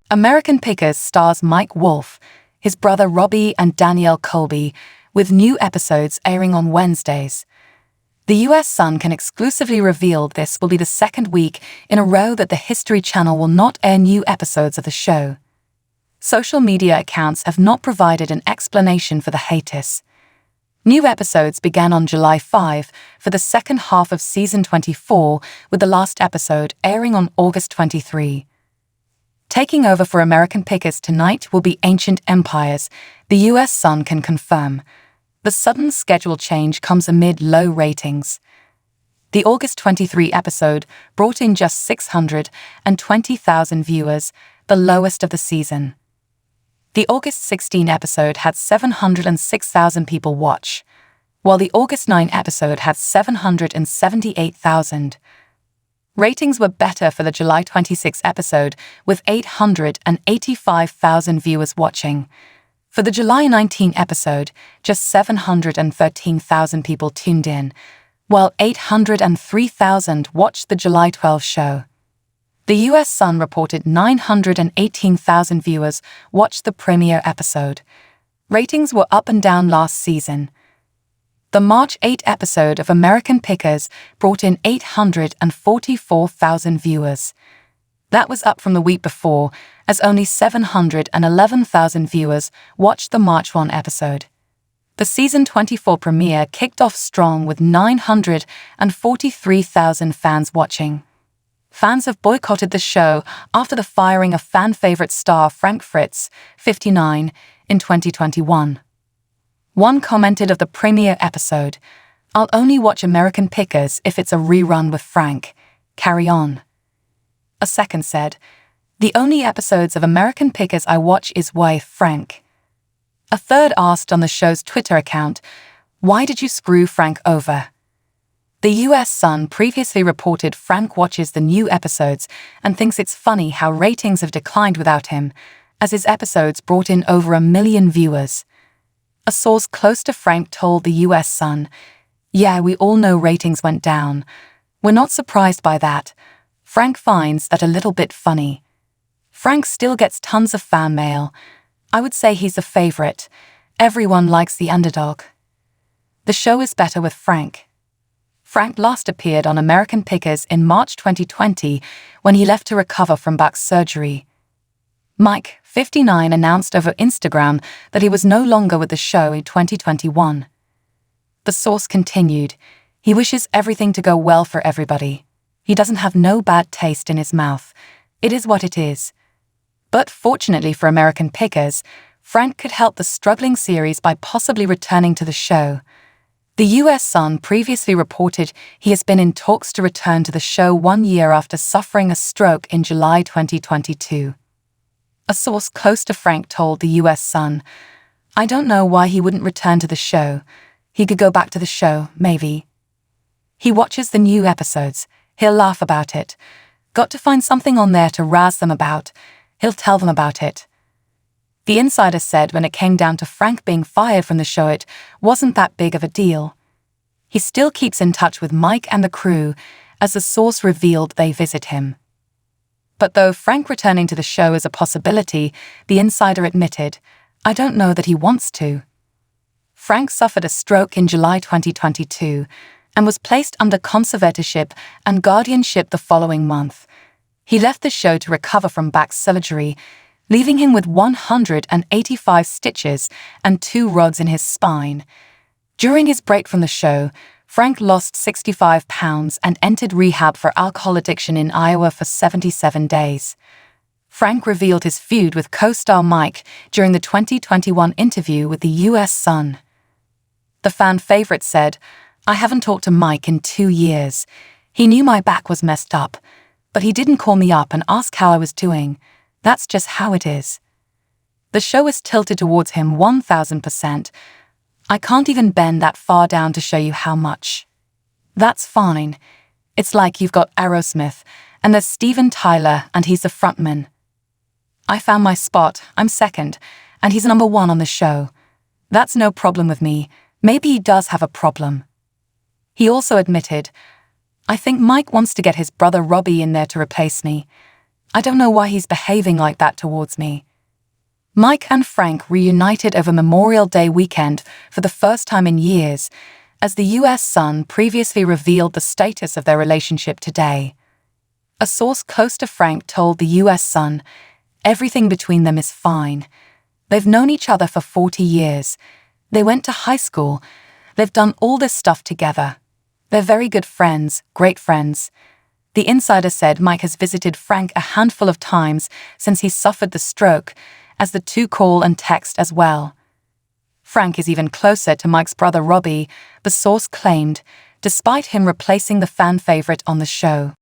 American Pickers stars Mike Wolfe, his brother Robbie and Danielle Colby, with new episodes airing on Wednesdays. The US Sun can exclusively reveal this will be the second week in a row that the History Channel will not air new episodes of the show. Social media accounts have not provided an explanation for the hiatus. New episodes began on July 5 for the second half of season 24, with the last episode airing on August 23. Taking over for American Pickers tonight will be Ancient Empires, the US Sun can confirm. The sudden schedule change comes amid low ratings. The August 23 episode brought in just 620,000 viewers, the lowest of the season. The August 16 episode had 706,000 people watch, while the August 9 episode had 778,000. Ratings were better for the July 26 episode, with 885,000 viewers watching. For the July 19 episode, just 713,000 people tuned in, while 803,000 watched the July 12 show. The US Sun reported 918,000 viewers watched the premiere episode. Ratings were up and down last season. The March 8 episode of American Pickers brought in 844,000 viewers. That was up from the week before, as only 711,000 viewers watched the March 1 episode. The season 24 premiere kicked off strong with 943,000 fans watching. Fans have boycotted the show after the firing of fan-favorite star Frank Fritz, 59, in 2021. One commented of the premiere episode, "I'll only watch American Pickers if it's a rerun with Frank. Carry on." A second said, "The only episodes of American Pickers I watch is Wife Frank." A third asked on the show's Twitter account, "Why did you screw Frank over?" The US Sun previously reported Frank watches the new episodes and thinks it's funny how ratings have declined without him, as his episodes brought in over 1 million viewers. A source close to Frank told the US Sun, "Yeah, we all know ratings went down. We're not surprised by that. Frank finds that a little bit funny. Frank still gets tons of fan mail. I would say he's a favorite. Everyone likes the underdog. The show is better with Frank." Frank last appeared on American Pickers in March 2020 when he left to recover from back surgery. Mike, 59, announced over Instagram that he was no longer with the show in 2021. The source continued, "He wishes everything to go well for everybody. He doesn't have no bad taste in his mouth. It is what it is." But fortunately for American Pickers, Frank could help the struggling series by possibly returning to the show. The US Sun previously reported he has been in talks to return to the show 1 year after suffering a stroke in July 2022. A source close to Frank told the US Sun, "I don't know why he wouldn't return to the show. He could go back to the show, maybe. He watches the new episodes. He'll laugh about it. Got to find something on there to razz them about. He'll tell them about it." The insider said when it came down to Frank being fired from the show, it wasn't that big of a deal. He still keeps in touch with Mike and the crew, as the source revealed they visit him. But though Frank returning to the show is a possibility, the insider admitted, "I don't know that he wants to." Frank suffered a stroke in July 2022 and was placed under conservatorship and guardianship the following month. He left the show to recover from back surgery, leaving him with 185 stitches and 2 rods in his spine. During his break from the show, Frank lost 65 pounds and entered rehab for alcohol addiction in Iowa for 77 days. Frank revealed his feud with co-star Mike during the 2021 interview with the US Sun. The fan favorite said, "I haven't talked to Mike in 2 years. He knew my back was messed up, but he didn't call me up and ask how I was doing. That's just how it is." The show is tilted towards him 1000%. "I can't even bend that far down to show you how much." That's fine. It's like you've got Aerosmith, and there's Steven Tyler, and he's the frontman. I found my spot, I'm second, and he's number 1 on the show. That's no problem with me. Maybe he does have a problem. He also admitted, "I think Mike wants to get his brother Robbie in there to replace me. I don't know why he's behaving like that towards me. Mike and Frank reunited over Memorial Day weekend for the first time in years, as the US Sun previously revealed the status of their relationship today. A source close to Frank told the US Sun, "Everything between them is fine. They've known each other for 40 years. They went to high school. They've done all this stuff together. They're very good friends, great friends." The insider said Mike has visited Frank a handful of times since he suffered the stroke, as the two call and text as well. Frank is even closer to Mike's brother Robbie, the source claimed, despite him replacing the fan favorite on the show.